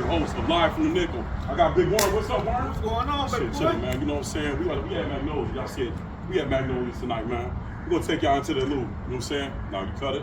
your host of Live from the Nickel. I got Big Warren. What's up, Warren? What's going on, baby boy? Shit, man. You know what I'm saying? We had Magnolia. Y'all said we had Magnolia tonight, man. We're gonna take y'all into the loop. You know what I'm saying? Now you cut it.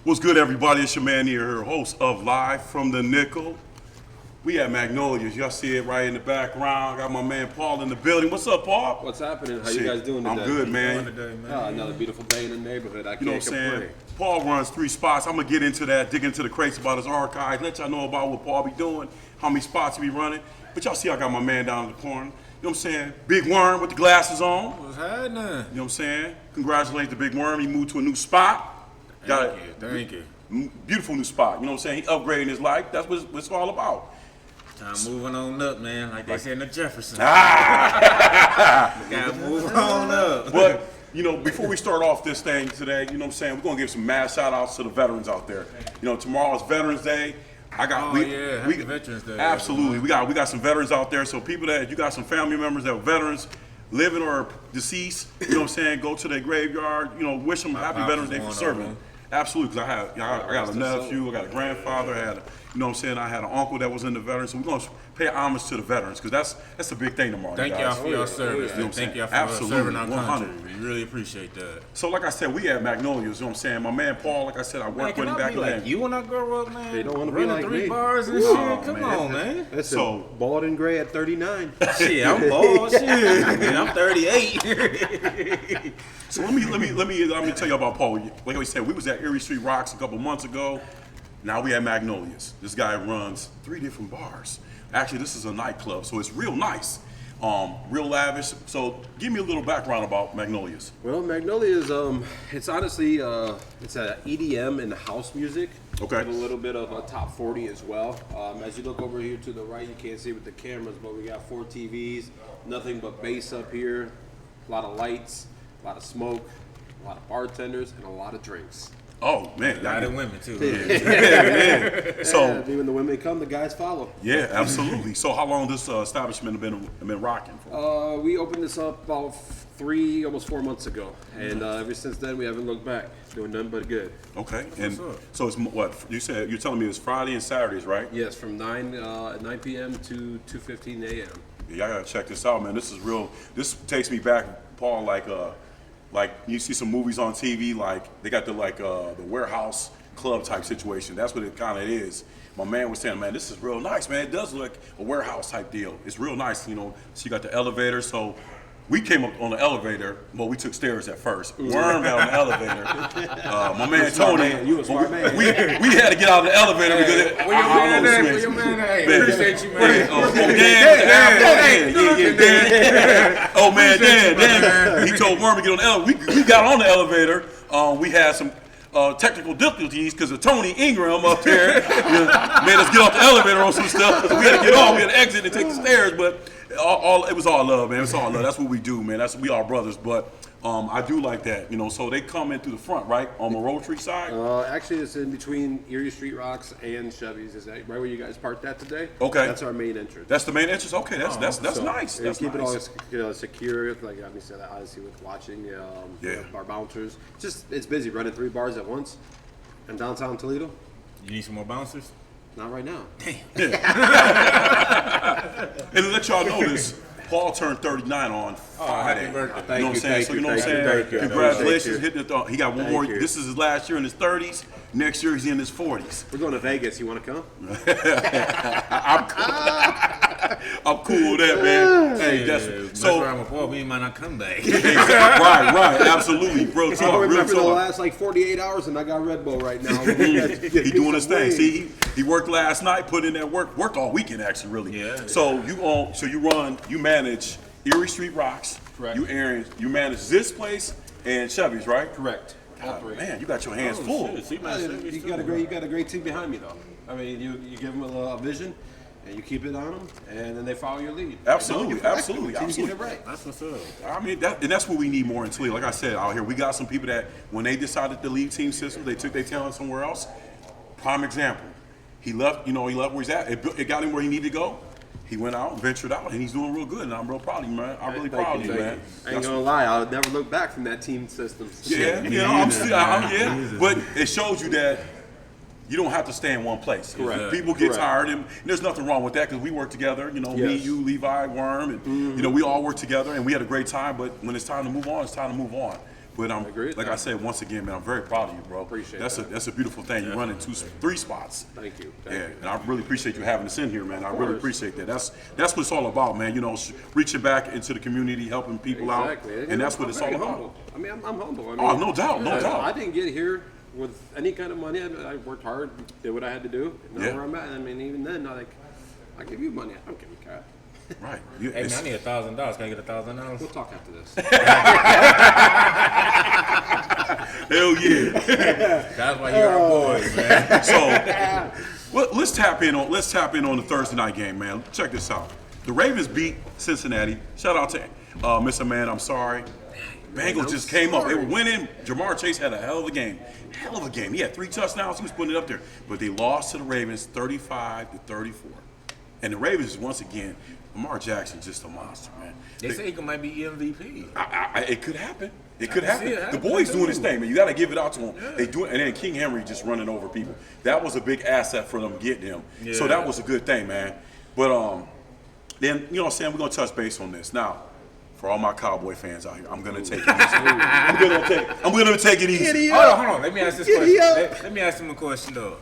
What's good, everybody? It's your man here, host of Live from the Nickel. We at Magnolia's. Y'all see it right in the background. Got my man Paul in the building. What's up, Paul? What's happening? How you guys doing today? I'm good, man. Another beautiful day in the neighborhood. I can't complain. Paul runs 3 spots. I'm gonna get into that, dig into the crates about his archives, let y'all know about what Paul be doing, how many spots he be running. But y'all see I got my man down in the corner. You know what I'm saying? Big Worm with the glasses on. What's happening? You know what I'm saying? Congratulations to Big Worm. He moved to a new spot. Thank you. Beautiful new spot. You know what I'm saying? He upgrading his life. That's what it's all about. Time moving on up, man. Like they said in the Jefferson. Gotta move on up. But, you know, before we start off this thing today, you know what I'm saying? We're going to give some mad shout outs to the veterans out there. You know, tomorrow's Veterans Day. Happy Veterans Day. Absolutely. We got some veterans out there. So people you got some family members that are veterans, living or deceased, you know what I'm saying? Go to their graveyard, you know, wish them happy Veterans Day for serving. Absolutely, because I got a nephew, I got a grandfather, you know what I'm saying, I had an uncle that was in the veterans, so we're going to pay homage to the veterans, because that's a big thing tomorrow. Thank y'all for your service. You know Thank y'all for serving our country. We really appreciate that. So like I said, we had Magnolia's, you know what I'm saying? My man Paul, like I said, I worked with him back then. Like you when I grow up, man? They don't want to be like 3 me. bars and shit? Come on, man. Listen, so bald and gray at 39. Shit, I'm bald. Shit, I'm 38. So let me tell you about Paul. Like I said, we was at Erie Street Rocks a couple months ago. Now we have Magnolia's. This guy runs 3 different bars. Actually, this is a nightclub, so it's real nice, real lavish. So give me a little background about Magnolia's. Well, Magnolia's, it's honestly, it's a EDM and house music. Okay. With a little bit of a top 40 as well. As you look over here to the right, you can't see with the cameras, but we got 4 TVs, nothing but bass up here, a lot of lights, a lot of smoke, a lot of bartenders, and a lot of drinks. Oh man, a lot of women too. Yeah. So when the women come, the guys follow. Yeah, absolutely. So how long this establishment been rocking for? We opened this up about 3, almost 4 months ago, and ever since then we haven't looked back. Doing nothing but good. Okay, and so it's what you're telling me it's Friday and Saturdays, right? Yes, from 9 p.m. to 2:15 a.m. Yeah, I gotta check this out, man. This is real. This takes me back, Paul, like you see some movies on TV, like they got the warehouse club type situation. That's what it kind of is. My man was saying, man, this is real nice, man. It does look like a warehouse type deal. It's real nice, you know. So you got the elevator. So we came up on the elevator. Well, we took stairs at first. Wormed out on the elevator. My man Tony, you a smart man. We had to get out of the elevator because Where your man at? Appreciate you, man. Oh man, Dan. He told Worm to get on the elevator. We got on the elevator. We had some technical difficulties because of Tony Ingram up there made us get off the elevator on some stuff. So we had to get off. We had to exit and take the stairs, but it was all love, man. It's all love. That's what we do, man. We are brothers, but I do like that, you know. So they come in through the front, right, on the Rotary side. Actually, it's in between Erie Street Rocks and Chevy's. Is that right where you guys parked at today? Okay, that's our main entrance. That's the main entrance. Okay, that's nice. That's keep nice. it all secure, like obviously with watching bar bouncers. It's busy running 3 bars at once in downtown Toledo. You need some more bouncers? Not right now. Damn. And to let y'all know this, Paul turned 39 on Friday. Happy birthday. You know what I'm saying? So you know what I'm saying? Congratulations. Hitting it. He got one more. This is his last year in his 30s. Next year he's in his 40s. We're going to Vegas. You want to come? I'm cool with that, man. Hey, so around with Paul, we might not come back. right, absolutely, bro. I remember the last 48 hours, and I got Red Bull right now. He doing his thing. See, he worked last night, put in that worked all weekend actually, really. Yeah. So you manage Erie Street Rocks. Correct. You manage this place and Chevy's, right? Correct. God, man, you got your hands full. Shit. See, man, send me You some. got a great team behind me though. I mean, you give them a vision, and you keep it on them, and then they follow your lead. Absolutely, Absolutely. absolutely. Get it right. That's what's up. I mean, that's what we need more in Toledo. Like I said, out here, we got some people that when they decided to leave team system, they took their talent somewhere else. Prime example. He left where he's at. It got him where he needed to go. He went out and ventured out, and he's doing real good. And I'm real proud of you, man. I'm really proud of you, man. I ain't gonna lie, I'll never look back from that team system. Yeah, but it shows you that you don't have to stay in one place. Correct. People get Correct. tired, and there's nothing wrong with that because we work together. You know, me, Yes. you, Levi, Worm, and we all work together, and we had a great time. But when it's time to move on, it's time to move on. But agree with like that. I said, once again, man, I'm very proud of you, bro. Appreciate that's that. That's a beautiful thing. You're running 3 spots. Thank you. And I really appreciate you having us in here, man. I really course. appreciate that. That's what it's all about, man. You know, reaching back into the community, helping people Exactly. out, and that's what it's all very about. humble. I mean, I'm humble. I mean, Oh, no doubt, no doubt. I didn't get here with any kind of money. I worked hard, did what I had to do. And Yeah. where I'm at. I mean, even then, I give you money. I don't give you cash. Right. Hey, man, I need $1,000. Can I get $1,000? We'll talk after this. Hell yeah. That's why you're our boys, man. So let's tap in on the Thursday night game, man. Check this out. The Ravens beat Cincinnati. Shout out to Mr. Man. I'm sorry. Bengals just came up. They were winning. Jamar Chase had a hell of a game. Hell of a game. He had 3 touchdowns. He was putting it up there. But they lost to the Ravens 35-34. And the Ravens, once again, Lamar Jackson's just a monster, man. They say he might be MVP. It could happen. It could I can happen. see it The happening, boy's doing too. his thing, man. You got to give it out to him. Yeah. They do it, and then King Henry just running over people. That was a big asset for them getting him. So Yeah. that was a good thing, man. But then you know what I'm saying, we're gonna touch base on this now. For all my Cowboy fans out here, I'm gonna take it easy. I'm gonna take it easy. Hold on. Let me ask this question. Let me ask him a question, though.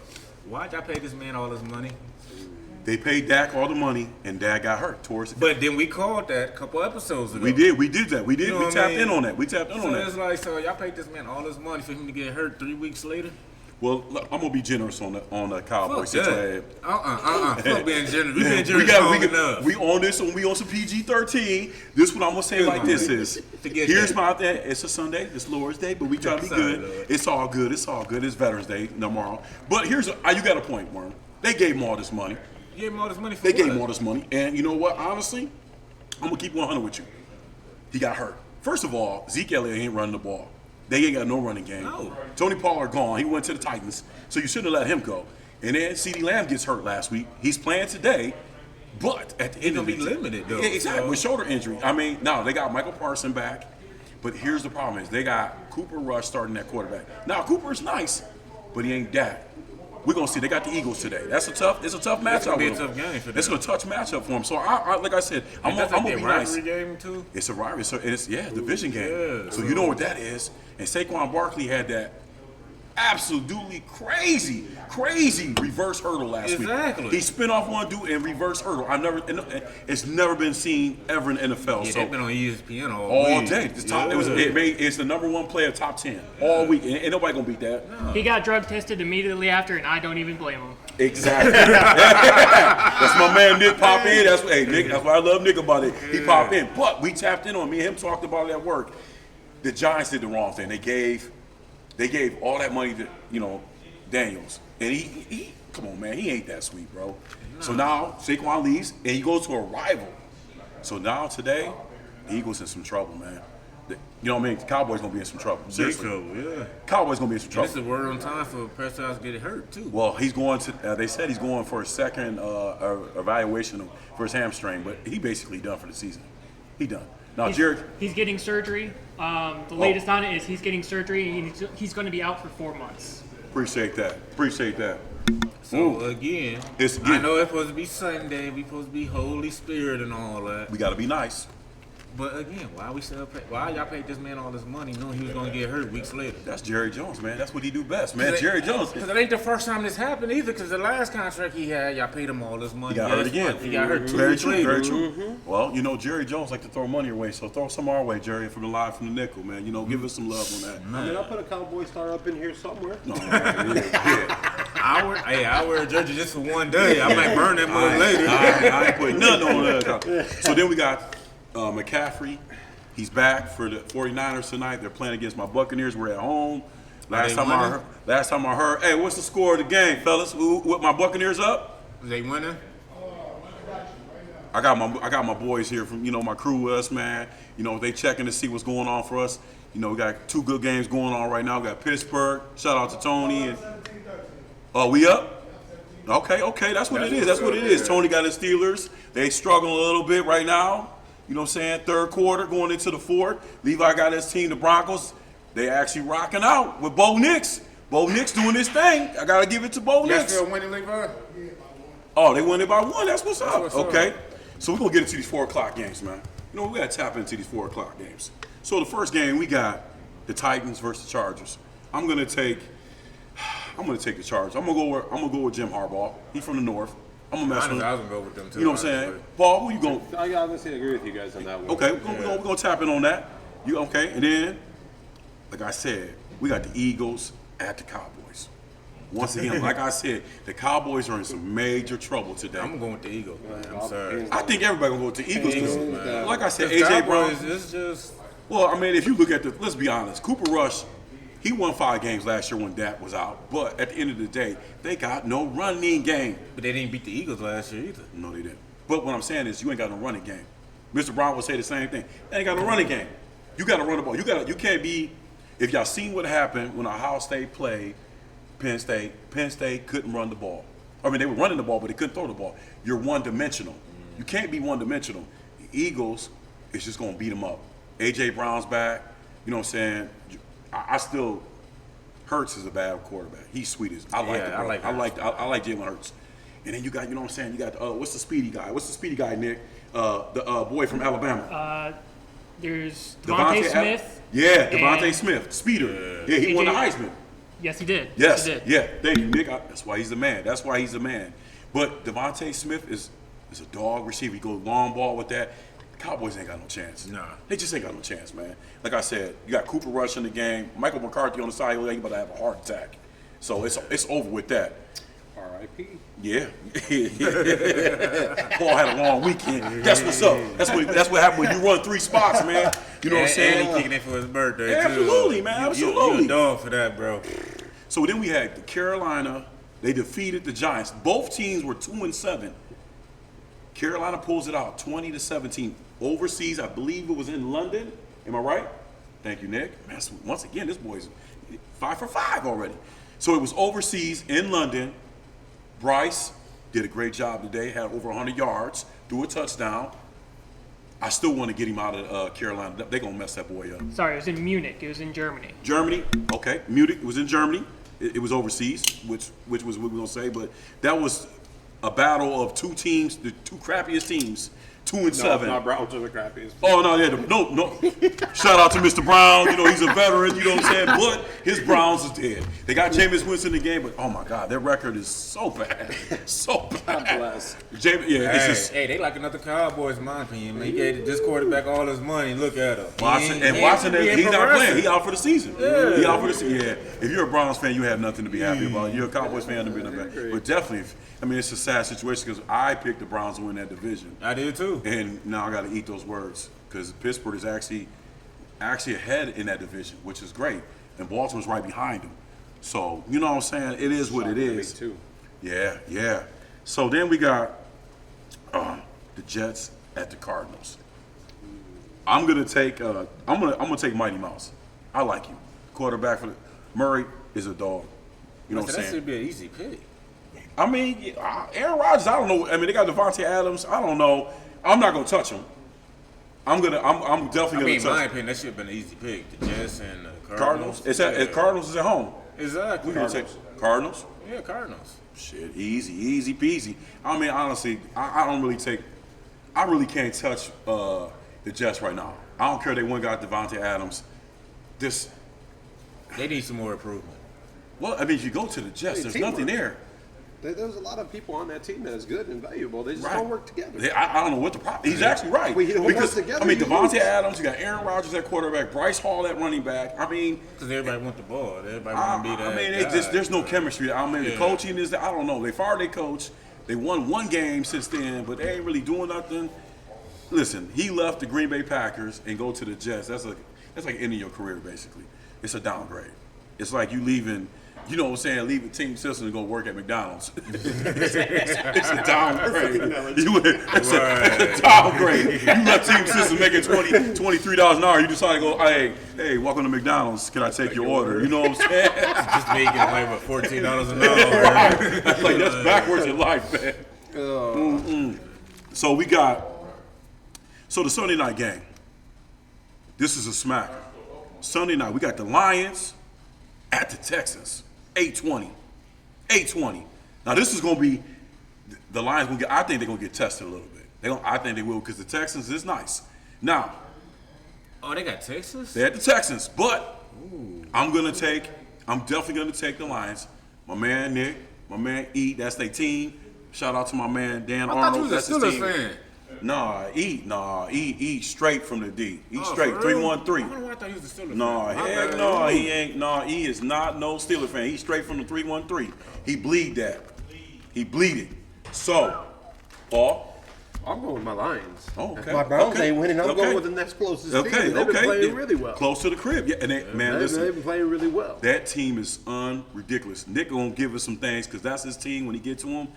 Why'd y'all pay this man all this money? They paid Dak all the money, and Dak got hurt towards the. But then we called that a couple episodes ago. We did that. We You know we what I tapped mean? in on that. We tapped in on So that. it's like, so y'all paid this man all this money for him to get hurt 3 weeks later? Well, look, I'm gonna be generous on the Cowboy Fuck that. situation. Fuck being generous. We been generous long enough. We on this and we on some PG-13. This what I'm gonna say like this is. Forget Here's that. my thing. It's a Sunday. It's Lord's Day, but we try to be Sorry, good. Lord. It's all good. It's all good. It's Veterans Day tomorrow. But you got a point, Worm. They gave him all this money. You gave him all this money for They what? gave him all this money, and you know what? Honestly, I'm gonna keep 100 with you. He got hurt. First of all, Zeke Elliott ain't running the ball. They ain't got no running game. No. Tony Pollard gone. He went to the Titans, so you shouldn't have let him go. And then CeeDee Lamb gets hurt last week. He's playing today, but at the end gonna of be the limited, though, Yeah, exactly, so- with shoulder injury. I mean, now they got Michael Parsons back, but here's the problem: is they got Cooper Rush starting at quarterback. Now Cooper's nice, but he ain't Dak. We're gonna see. They got the Eagles today. It's a tough matchup. It's gonna be a with them. tough game for them. It's a touch matchup for him. So I like I said, I'm That's gonna like be a nice. rivalry game, too? It's a rivalry. So it's division game. yeah. So you know what that is. And Saquon Barkley had that absolutely crazy reverse hurdle last Exactly. week. He spin off one dude and reverse hurdle. It's never been seen ever in the NFL. Yeah, so they've been on ESPN all week. day. It's the number 1 player, top 10 all week. Ain't nobody gonna beat that. He got drug tested immediately after, and I don't even blame him. Exactly. That's my man Nick pop in. Nick. That's why I love Nick about it. He popped in. But we tapped in on me and him talked about it at work. The Giants did the wrong thing. They gave all that money to Daniels, and he come on, man, he ain't that sweet, bro. So now Saquon leaves and he goes to a rival. So now today, the Eagles in some trouble, man. You know what I mean? The Cowboys gonna be in some trouble. Big Seriously, trouble, yeah. Cowboys gonna be in some This trouble. is a word on time for Prescott to get hurt, too. Well, he's going to. They said he's going for a second evaluation for his hamstring, but he basically done for the season. He done. Now, Jared. He's getting surgery. The latest on it is he's getting surgery, and he's going to be out for 4 months. Appreciate that. So, again, It's I know it's supposed to be Sunday. We supposed to be Holy Spirit and all that. We got to be nice. But again, why y'all paid this man all this money knowing he was going to get hurt weeks later? That's Jerry Jones, man. That's what he do best, man. Jerry Jones. Because it ain't the first time this happened either. Because the last contract he had, y'all paid him all this money. He got hurt Guess again. what? He got hurt 2 Very weeks true. later. Very true. Well, Jerry Jones like to throw money away, so throw some our way, Jerry, from the live from the nickel, man. Give us some love on that. I mean, I'll put a Cowboy star up in here somewhere. No, yeah. I wear a jersey just for one day. I might burn that mother later. I ain't putting nothing on that. So then we got McCaffrey. He's back for the 49ers tonight. They're playing against my Buccaneers. We're at home. Last time I heard, hey, what's the score of the game, fellas? With my Buccaneers up? They winning? I got my boys here from my crew with us, man. They checking to see what's going on for us. We got 2 good games going on right now. We got Pittsburgh. Shout out to Tony. And we up? Okay, that's what it is. That's what it is. Tony got his Steelers. They struggling a little bit right now. You know what I'm saying? Third quarter going into the fourth. Levi got his team, the Broncos. They actually rocking out with Bo Nix. Bo Nix doing his thing. I gotta give it to Bo Nix. Still winning, Levi? Oh, they won it by 1. That's what's up. Okay. So we're gonna get into these 4 o'clock games, man. We gotta tap into these 4 o'clock games. So the first game we got the Titans versus the Chargers. I'm gonna take the Chargers. I'm gonna go with Jim Harbaugh. He's from the North. I'm gonna mess with him. I was gonna go with them too. You know what I'm saying? Paul, who you going? I honestly agree with you guys on that one. Okay, we're gonna tap in on that. You okay? And then, like I said, we got the Eagles at the Cowboys. Once again, like I said, the Cowboys are in some major trouble today. I'm going with the Eagles, man. I'm sorry. I think everybody gonna go with the Eagles because, like I said, The AJ Brown. Cowboys, it's just. Well, I mean, if you look at let's be honest, Cooper Rush, he won 5 games last year when Dak was out. But at the end of the day, they got no running game. But they didn't beat the Eagles last year either. No, they didn't. But what I'm saying is, you ain't got no running game. Mr. Brown would say the same thing. They ain't got no running game. You got to run the ball. You can't be. If y'all seen what happened when Ohio State played Penn State couldn't run the ball. I mean, they were running the ball, but they couldn't throw the ball. You're one-dimensional. You can't be one-dimensional. The Eagles is just going to beat them up. A.J. Brown's back. You know what I'm saying? I still, Hurts is a bad quarterback. He's sweet as I like Jalen Hurts. And then you got, you know what I'm saying? You got what's the speedy guy? What's the speedy guy, Nick? The boy from Alabama. There's Devontae Smith. Devontae Smith, speeder. Yeah, he won the Heisman. Yes, he did. Yes, he did. Yeah. Thank you, Nick. That's why he's the man. But Devontae Smith is a dog receiver. He goes long ball with that. The Cowboys ain't got no chance. Nah. They just ain't got no chance, man. Like I said, you got Cooper Rush in the game. Michael McCarthy on the side, he's about to have a heart attack. So it's over with that. R.I.P. Yeah. Paul had a long weekend. That's what's up. That's what happened when you run 3 spots, man. You know what I'm saying? And he kicking it for his birthday, too. Absolutely, man. Absolutely. You a dog for that, bro. So then we had Carolina. They defeated the Giants. Both teams were 2-7. Carolina pulls it out, 20-17. Overseas, I believe it was in London. Am I right? Thank you, Nick. Man, once again, this boy's 5 for 5 already. So it was overseas in London. Bryce did a great job today. Had over 100 yards, threw a touchdown. I still want to get him out of Carolina. They're going to mess that boy up. Sorry, it was in Munich. It was in Germany. Germany, okay. Munich, it was in Germany. It was overseas, which was what we're going to say. But that was a battle of 2 teams, the 2 crappiest teams, 2-7. No, Browns are the crappiest. Oh, no, yeah, no. Shout out to Mr. Brown. He's a veteran, you know what I'm saying? But his Browns is dead. They got Jameis Winston in the game, but oh, my God, their record is so bad. So bad. God bless. Hey, they like another Cowboys, in my opinion. Man, he gave this quarterback all his money. Look at him. Watson, he's not playing. He out for the season. Yeah. He out for the season. Yeah. If you're a Browns fan, you have nothing to be happy about. You're a Cowboys fan, to be nothing. But definitely, it's a sad situation because I picked the Browns to win that division. I did too. And now I got to eat those words because Pittsburgh is actually ahead in that division, which is great. And Baltimore's right behind them. So, you know what I'm saying? It is what it is. Me too. Yeah. So then we got the Jets at the Cardinals. I'm gonna take I'm gonna take Mighty Mouse. I like you. Quarterback for Murray is a dog. You know what I'm saying? That should be an easy pick. I mean, Aaron Rodgers, I don't know. I mean, they got Devontae Adams. I don't know. I'm not gonna touch him. I'm definitely gonna touch him. In my opinion, that should have been an easy pick. The Jets and the Cardinals. Cardinals is at home. Exactly. We're gonna take Cardinals. Yeah, Cardinals. Shit, easy peasy. I mean, honestly, I don't really take. I really can't touch the Jets right now. I don't care. They went got Devontae Adams. They need some more improvement. Well, I mean, if you go to the Jets, there's nothing there. There's a lot of people on that team that is good and valuable. They just don't work together. I don't know what the problem. He's actually right. Because together, Devontae Adams, you got Aaron Rodgers at quarterback, Bryce Hall at running back. I mean, because everybody want the ball. Everybody want to be that. I mean, there's no chemistry. I mean, the coaching is. I don't know. They fired their coach. They won 1 game since then, but they ain't really doing nothing. Listen, he left the Green Bay Packers and go to the Jets. That's like ending your career basically. It's a downgrade. it's like you leaving. You know what I'm saying? Leaving Team System to go work at McDonald's. It's a downgrade. It's a downgrade. You left Team System making $23 an hour. You decide to go, hey, welcome to McDonald's. Can I take your order? You know what I'm saying? Just making away with $14 an hour. Like, that's backwards in life, man. So the Sunday night game. This is a smack. Sunday night, we got the Lions at the Texans. 820. Now this is gonna be the Lions. I think they're gonna get tested a little bit. I think they will because the Texans is nice. Now, They got Texas. they're at the Texans, but I'm definitely gonna take the Lions. My man Nick, my man E, that's their team. Shout out to my man Dan I Arnold. thought you was That's a his Steelers team. fan. E straight from the D. E Oh, straight for real? 313. I don't know why I thought you was a Steelers No, fan. heck no, he ain't. No, he is not no Steeler fan. He's straight from the 313. He bleed that. He bleed it. So, Paul. I'm going with my Lions. Oh, okay. My Browns okay. ain't winning. I'm okay. going with the next closest team. Okay, They've been playing really well. Close to the crib. Yeah, and listen. They've been playing really well. That team is unridiculous. Nick gonna give us some things because that's his team. When he get to him,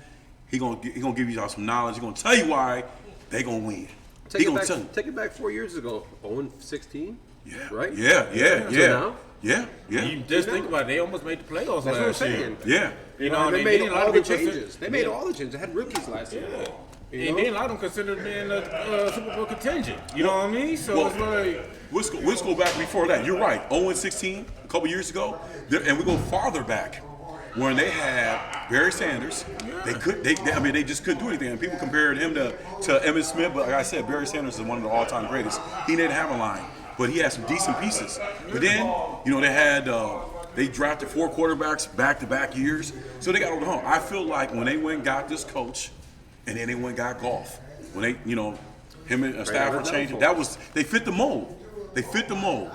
he gonna give you all some knowledge. He gonna tell you why they gonna win. Take it back 4 years ago. 0-16. Yeah. Right? Yeah. now? Yeah. You just think about it. They almost made the playoffs That's what I'm last year. saying. Yeah. You know, They and made then a lot all of the people changes. They made all the changes. They had rookies last year. You And know? then a lot of them considered being a Super Bowl contingent. You know what I mean? So Well, it's like, let's go back before that. You're right. 0-16 a couple years ago, and we go farther back when they had Barry Sanders. They just couldn't do anything. And people compared him to Emmitt Smith, but like I said, Barry Sanders is one of the all-time greatest. He didn't have a line, but he had some decent pieces. But then, they drafted 4 quarterbacks back-to-back years, so they got over the hump. I feel like when they went and got this coach, and then they went and got golf, when they, him and Stafford changed it, they fit the mold. They fit the mold.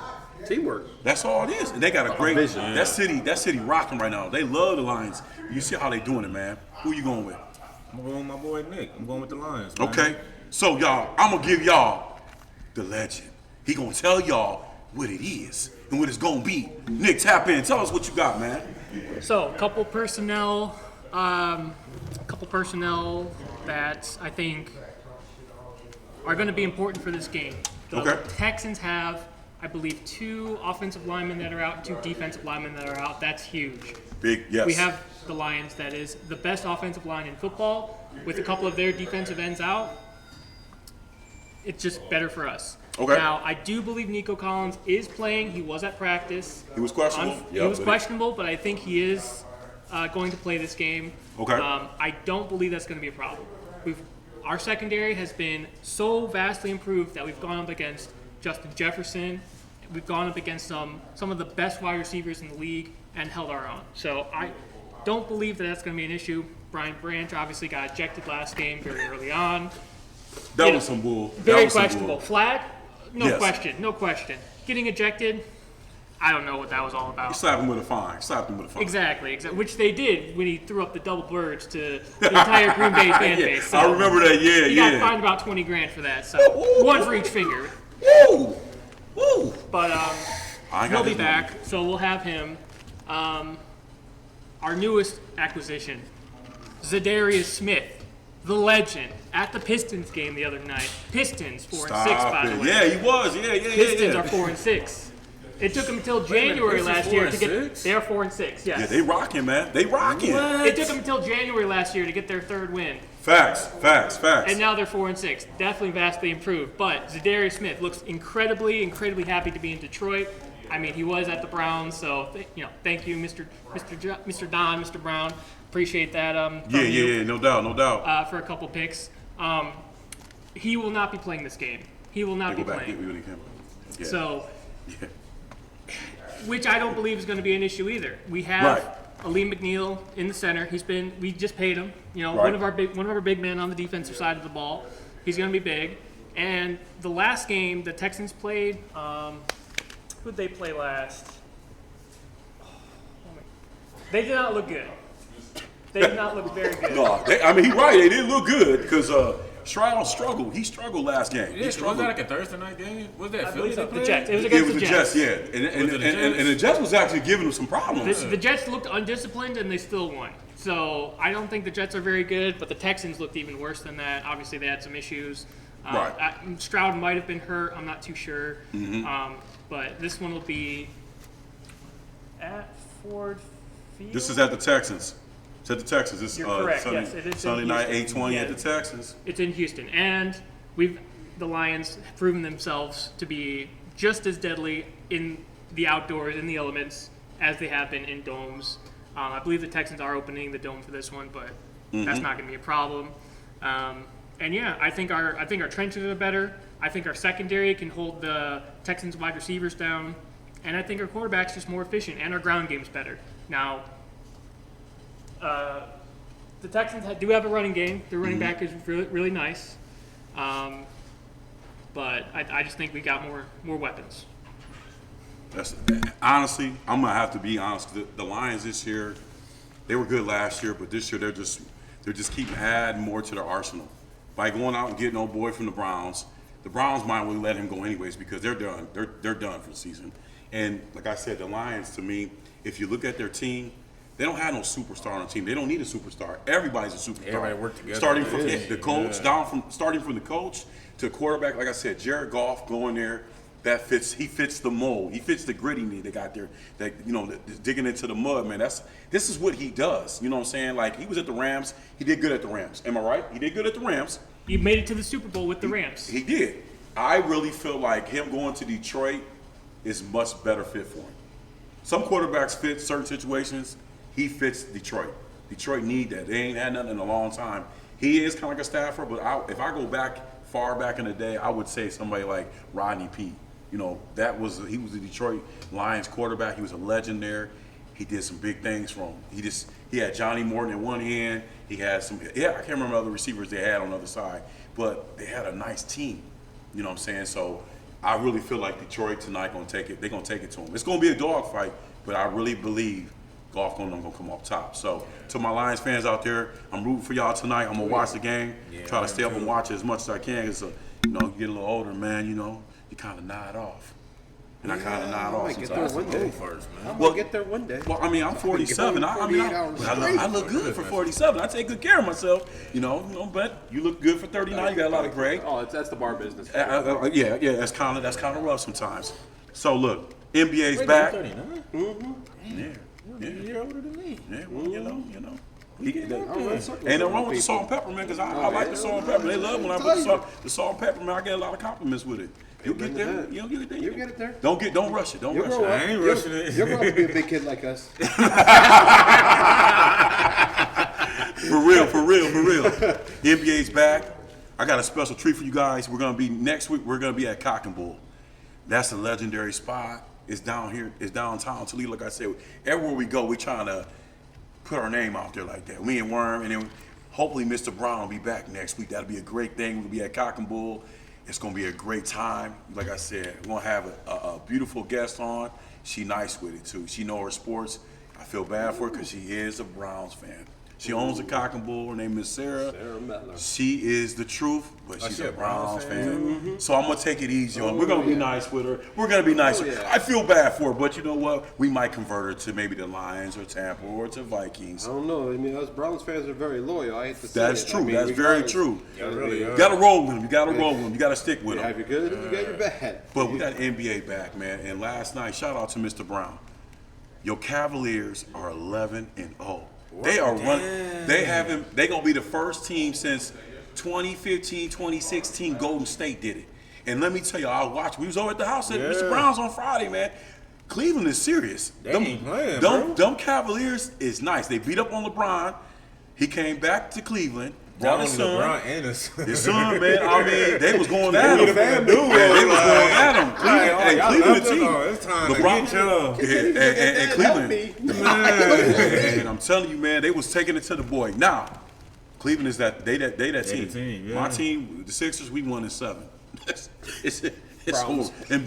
Teamwork. That's all it is. And they got a great vision. That city rocking right now. They love the Lions. You see how they doing it, man. Who you going with? I'm going with my boy Nick. I'm going with the Lions. Man. Okay. So y'all, I'm gonna give y'all the legend. He gonna tell y'all what it is and what it's gonna be. Nick, tap in. Tell us what you got, man. So, couple personnel that I think are going to be important for this game. The Okay. Texans have, I believe, 2 offensive linemen that are out, 2 defensive linemen that are out. That's huge. Big yes. We have the Lions, that is the best offensive line in football. With a couple of their defensive ends out, it's just better for us. Okay. Now, I do believe Nico Collins is playing. He was at practice. He was questionable. He was questionable, but I think he is going to play this game. Okay. I don't believe that's going to be a problem. Our secondary has been so vastly improved that we've gone up against Justin Jefferson. We've gone up against some of the best wide receivers in the league and held our own. So I don't believe that that's going to be an issue. Brian Branch obviously got ejected last game very early on. That was some bull. Very questionable. Flag? No Yes. question. Getting ejected? I don't know what that was all about. Slap him with a fine. Exactly. Which they did when he threw up the double birds to the entire Green Bay fan base. So I remember that. he Yeah. got fined about $20,000 for that. So one for each finger. Woo. But I got he'll be this back, so we'll have him. Our newest acquisition, Zadarius Smith, the legend, at the Pistons game the other night. Pistons 4-6, by the way. Yeah, he was. Yeah. Pistons are 4-6. It took them until January Pistons last year to get. 4-6? They are 4-6. Yes. Yeah, they rocking, man. They rocking. It took them until January last year to get their 3rd win, Facts. and now they're 4-6. Definitely vastly improved. But Zadarius Smith looks incredibly happy to be in Detroit. I mean, he was at the Browns, so thank you, Mr. Don, Mr. Brown. Appreciate that. Yeah, no doubt. For a couple picks. He will not be playing this game. He will not be playing. Yeah. So, Yeah. which I don't believe is going to be an issue either. We have Aleem McNeil in the center. We just paid him. One of our big men on the defensive side of the ball. He's going to be big. And the last game the Texans played, who'd they play last? They did not look good. They did not look very good. No, he's right. They didn't look good because Stroud struggled. He struggled last game. Yeah, He was struggled. that like a Thursday night game? Was that I Philly? believe so. they The played? Jets. It was It against was the the Jets. Jets, yeah. Was it the Jets? And the Jets was actually giving them some problems. The Jets looked undisciplined and they still won. So I don't think the Jets are very good, but the Texans looked even worse than that. Obviously, they had some issues. Right. Stroud might have been hurt. I'm not too sure. Mm-hmm. But this one will be at Ford Field. This is at the Texans. It's at the Texans. This You're correct, Sunday, yes, it is in Sunday night, Houston. 8:20 Yeah. at the Texans. It's in Houston, and the Lions have proven themselves to be just as deadly in the outdoors, in the elements, as they have been in domes. I believe the Texans are opening the dome for this one, but that's not going to be a problem. And yeah, I think our trenches are better. I think our secondary can hold the Texans wide receivers down, and I think our quarterback's just more efficient, and our ground game's better. Now, the Texans do have a running game. Their running back is really, really nice. But I just think we got more weapons. Honestly, I'm gonna have to be honest. The Lions this year, they were good last year, but this year they're just keeping adding more to their arsenal by going out and getting old boy from the Browns. The Browns might really let him go anyways because they're done. They're done for the season. And like I said, the Lions, to me, if you look at their team, they don't have no superstar on the team. They don't need a superstar. Everybody's a superstar. Everybody work together. Starting from Yeah. the coach, starting from the coach to quarterback. Like I said, Jared Goff going there. He fits the mold. He fits the gritty they got there. That digging into the mud, man. This is what he does. You know what I'm saying? Like, he was at the Rams. He did good at the Rams. Am I right? He did good at the Rams. You made it to the Super Bowl with the Rams. He did. I really feel like him going to Detroit is much better fit for him. Some quarterbacks fit certain situations. He fits Detroit. Detroit need that. They ain't had nothing in a long time. He is kind of like a Stafford, but if I go far back in the day, I would say somebody like Rodney Peete. He was the Detroit Lions quarterback. He was a legend there. He did some big things for him. He had Johnny Morton in one hand. He had I can't remember other receivers they had on the other side, but they had a nice team. You know what I'm saying? So I really feel like Detroit tonight gonna take it. They're gonna take it to them. It's gonna be a dogfight, but I really believe Goff gonna come up top. So to my Lions fans out there, I'm rooting for y'all tonight. I'm gonna watch the game. Try to stay up and watch it as much as I can. Cause you get a little older, man. You kind of nod off. And I kind of nod off Get there sometimes. one day. First, man. I'm gonna get there one day. Well, I mean, I'm 47. I look good for 47. I take good care of myself, But you look good for 39. You got a lot of gray. Oh, that's the bar business. Yeah. That's kind of rough sometimes. So look, NBA's back. 39? Yeah. A year older than me. Yeah. Well, you know. Ain't Ain't no wrong with the salt and pepper, man, because I like the salt and pepper. They love when I put the salt and pepper, man. I get a lot of compliments with it. You'll get there. You'll get there. You'll get it there. Don't rush it. Don't rush grow it. I ain't rushing it. You're going to be a big kid like us. For real. NBA's back. I got a special treat for you guys. Next week, we're gonna be at Cock and Bull. That's a legendary spot. It's down here. It's downtown Toledo. Like I said, everywhere we go, we trying to put our name out there like that. Me and Worm, and then hopefully Mr. Brown will be back next week. That'll be a great thing. We'll be at Cock and Bull. It's gonna be a great time. Like I said, we're gonna have a beautiful guest on. She nice with it too. She know her sports. I feel bad for her because she is a Browns fan. She owns a Cock and Bull. Her name is Sarah. Sarah Mettler. She is the truth, but she's a Browns fan. Mm-hmm. So I'm gonna take it easy on her. We're gonna be nice with her. We're gonna be nice with her. yeah. I feel bad for her, but you know what? We might convert her to maybe the Lions or Tampa or to Vikings. I don't know. I mean, us Browns fans are very loyal. I hate to say That's it. true. I mean, That's very regardless- true. Y'all really You gotta roll with them. You gotta roll with them. You gotta stick with You them. have your good and you got your bad. But we got NBA back, man. And last night, shout out to Mr. Brown. Your Cavaliers are 11-0. They are running. They gonna be the first team since 2015, 2016. Golden State did it. And let me tell you, we was over at the house at Mr. Brown's on Friday, man. Cleveland is serious. They ain't playing, bro. Them Cavaliers is nice. They beat up on LeBron. He came back to Cleveland. Brought his son. LeBron and his son. His son, man. I mean, they was going at him. fan They was going at him. Cleveland, y'all Cleveland left team. it on. It's time to LeBron, get y'all. and Cleveland. Me. And I'm telling you, man, they was taking it to the boy. Now, Cleveland is that team. the team, yeah. My team, the Sixers, we won in 7. it's Browns. horrible. And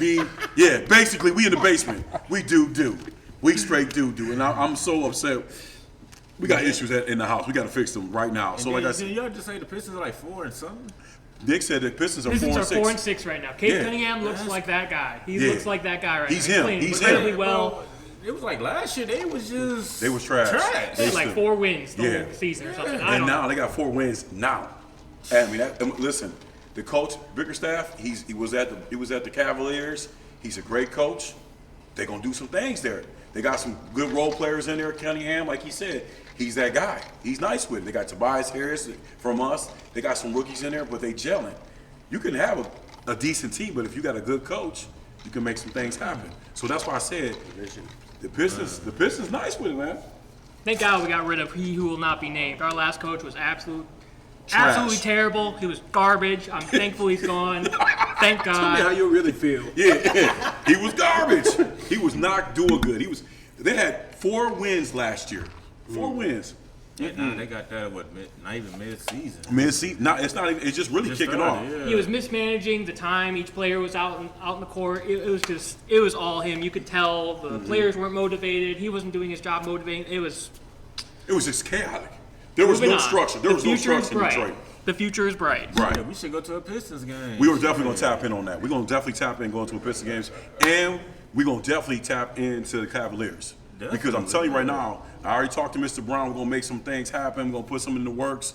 basically, we in the basement. We do. We straight do. And I'm so upset. We got issues in the house. We got to fix them right now. So like I said, y'all just say the Pistons are like 4 and something. Nick said the Pistons are Pistons 4 are and 6. 4 and 6 right now. Cade Yeah. Cunningham looks like that guy. He Yeah. looks like that guy right He's now. him. Playing He's incredibly him. well. It was like last year. They was just trash. They had like 4 wins the Yeah. whole season or something. I And don't now know. they got 4 wins now. I mean, listen, the coach Bickerstaff, he was at the Cavaliers. He's a great coach. They're gonna do some things there. They got some good role players in there. Cunningham, like he said, he's that guy. He's nice with it. They got Tobias Harris from us. They got some rookies in there, but they gelling. You can have a decent team, but if you got a good coach, you can make some things happen. So that's why I said the Pistons nice with it, man. Thank God we got rid of he who will not be named. Our last coach was absolutely Trash. terrible. He was garbage. I'm thankful he's gone. Thank Tell me how God. you really feel. Yeah, he was garbage. He was not doing good. They had 4 wins last year. 4 wins. Yeah, nah, they got that not even mid-season. Mid-season. It's not even. It's just really Just kicking started, off. yeah. He was mismanaging the time each player was out in the court. It was all him. You could tell the players weren't motivated. He wasn't doing his job motivating. It was It was just chaotic. There was moving no on. structure. There The was no future is structure in bright. Detroit. The future is bright. Yeah, Right. we should go to a Pistons game. We were definitely gonna tap in on that. We're gonna definitely tap in going to a Pistons games, and we're gonna definitely tap into the Cavaliers. Because I'm telling you right now, I already talked to Mr. Brown. We're gonna make some things happen. We're gonna put some in the works.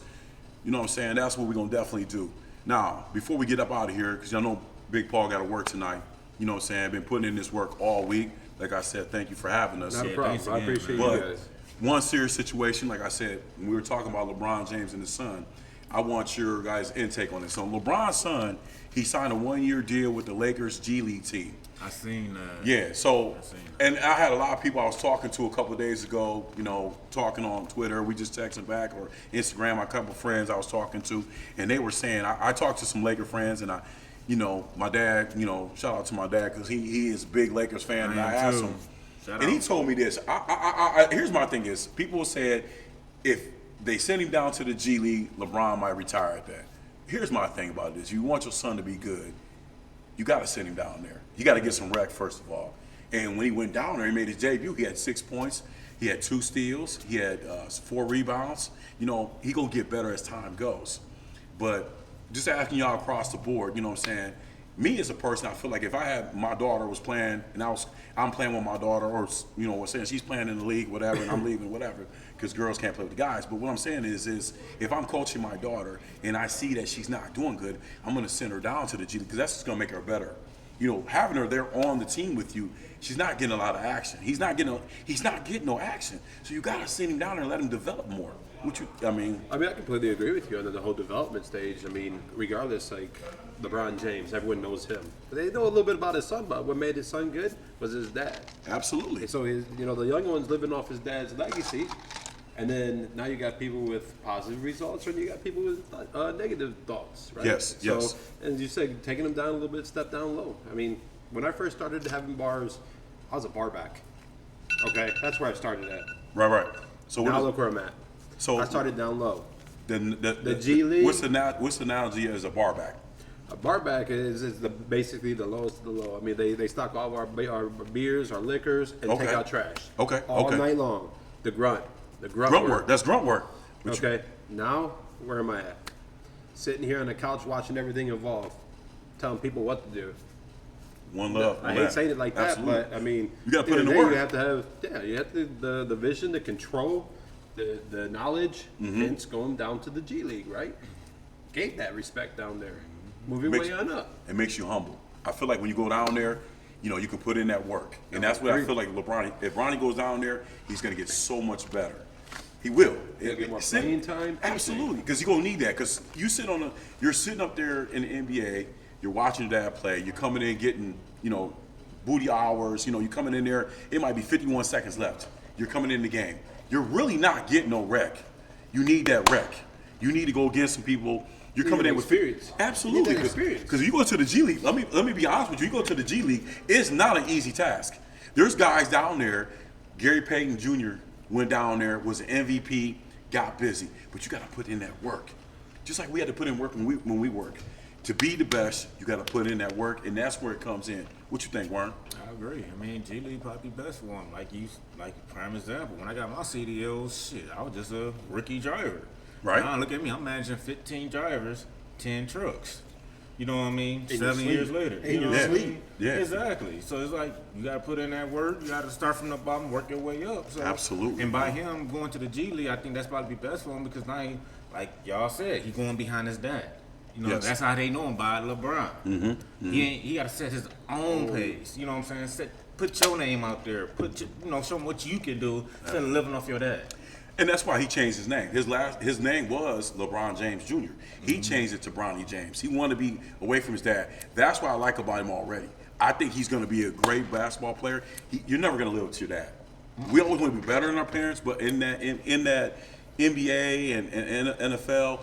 You know what I'm saying? That's what we're gonna definitely do. Now, before we get up out of here, because y'all know Big Paul got to work tonight. You know what I'm saying? I've been putting in this work all week. Like I said, thank you for having us. Not a Yeah, problem. thanks I again, appreciate man. you But guys. one serious situation, like I said, when we were talking about LeBron James and his son, I want your guys' intake on it. So LeBron's son, he signed a 1-year deal with the Lakers G League team. I seen that. Yeah, so, seen and I had a lot of people I was talking to a couple of days ago, you know, talking on Twitter, we just texting back, or Instagram, a couple of friends I was talking to, and they were saying, I talked to some Laker friends, and my dad, shout out to my dad, because he is a big Lakers fan, and I I am asked too. him, Shout and he out. told me this, here's my thing is, people said, if they send him down to the G League, LeBron might retire at that. Here's my thing about this, you want your son to be good, you got to send him down there. You got to get some rec, first of all. And when he went down there, he made his debut. He had 6 points. He had 2 steals. He had 4 rebounds. He going to get better as time goes. But just asking y'all across the board, you know what I'm saying? Me as a person, I feel like if I had my daughter was playing, and I'm playing with my daughter, or saying she's playing in the league, whatever, and I'm leaving, whatever, because girls can't play with the guys. But what I'm saying is if I'm coaching my daughter and I see that she's not doing good, I'm going to send her down to the G League because that's just going to make her better. Having her there on the team with you, she's not getting a lot of action. He's not getting no action. So you got to send him down there and let him develop more. I completely agree with you on the whole development stage. I mean, regardless, like LeBron James, everyone knows him. But they know a little bit about his son, but what made his son good was his dad. Absolutely. And so the young one's living off his dad's legacy. And then now you got people with positive results, and you got people with negative thoughts, right? Yes, yes. So, as you said, taking them down a little bit, step down low. I mean, when I first started having bars, I was a bar back. Okay, that's where I started at. Right. So Now look where I'm at. So I started down low. the G League? What's the analogy as a bar back? A bar back is basically the lowest of the low. I mean, they stock all of our beers, our liquors, and Okay. take out trash. Okay, All okay. night long. The grunt Grunt work. That's grunt work. But Okay. Now, where am I at? Sitting here on the couch watching everything evolve, telling people what to do. One love. I hate saying it like that, Absolutely. but I mean, You gotta put at in the end of work. You have to have, you have the vision, the control, the knowledge. Mm-hmm. Hence, going down to the G League, right? Gain that respect down there. Moving Makes- way on up. It makes you humble. I feel like when you go down there, you can put in that work. And that's what I Agreed. feel like LeBron, if Bronny goes down there, he's going to get so much better. He will. He'll get more playing time. Absolutely. Because you're going to need that. Because you're sitting up there in the NBA, you're watching your dad play, you're coming in getting, booty hours, you're coming in there, it might be 51 seconds left. You're coming in the game. You're really not getting no rec. You need that rec. You need to go against some people. You're coming need in with experience. Absolutely. You need that experience. Because if you go to the G League, let me be honest with you. You go to the G League, it's not an easy task. There's guys down there. Gary Payton Jr. went down there, was an MVP, got busy. But you got to put in that work. Just like we had to put in work when we work. to be the best, you got to put in that work, and that's where it comes in. What you think, Warren? I agree. I mean, G League probably best for him. Like prime example. When I got my CDLs, shit, I was just a rookie driver. Right. Now look at me. I'm managing 15 drivers, 10 trucks. You know what I mean? In 7 your years sleep. later. In You know your what I sleep. mean? Yeah. Exactly. So it's like you got to put in that work. You got to start from the bottom, work your way up. So, Absolutely. And by him going to the G League, I think that's probably best for him because now, like y'all said, he's going behind his dad. You know, Yes. that's how they know him, by LeBron. He got to set his own pace. You know what I'm saying? Put your name out there. Show him what you can do instead of living off your dad. And that's why he changed his name. His name was LeBron James Jr. He changed it to Bronny James. He wanted to be away from his dad. That's what I like about him already. I think he's going to be a great basketball player. You're never going to live with your dad. We always want to be better than our parents, but in that NBA and NFL,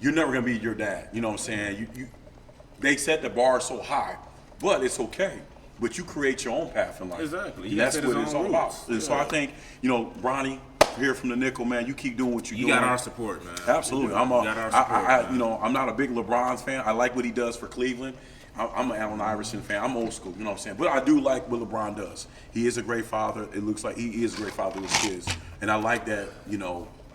you're never going to be your dad. You know what I'm saying? They set the bar so high, but it's okay. But you create your own path in life. Exactly. And He that's set his what it's own all about. rules. And so I think, Bronny, here from the nickel, man, you keep doing what you're You doing. got our support, man. Absolutely. You got our support, man. I'm not a big LeBron fan. I like what he does for Cleveland. I'm an Allen Iverson fan. I'm old school, you know what I'm saying? But I do like what LeBron does. He is a great father. It looks like he is a great father with his kids. And I like that,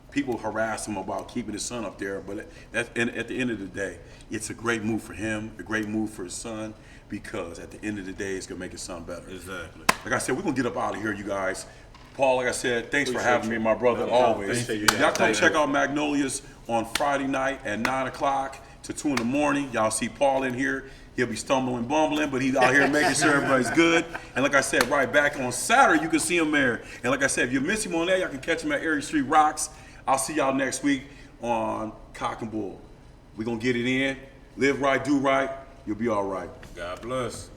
people harass him about keeping his son up there. But at the end of the day, it's a great move for him, a great move for his son, because at the end of the day, it's going to make his son better. Exactly. Like I said, we're going to get up out of here, you guys. Paul, like I said, thanks for Appreciate having you. me, my brother, No, always. appreciate you. Y'all come Thank check you. out Magnolia's on Friday night at 9 o'clock to 2 in the morning. Y'all see Paul in here. He'll be stumbling, bumbling, but he's out here making sure everybody's good. And like I said, right back on Saturday, you can see him there. And like I said, if you miss him on there, y'all can catch him at Erie Street Rocks. I'll see y'all next week on Cock and Bull. We're going to get it in. Live right, do right. You'll be all right. God bless.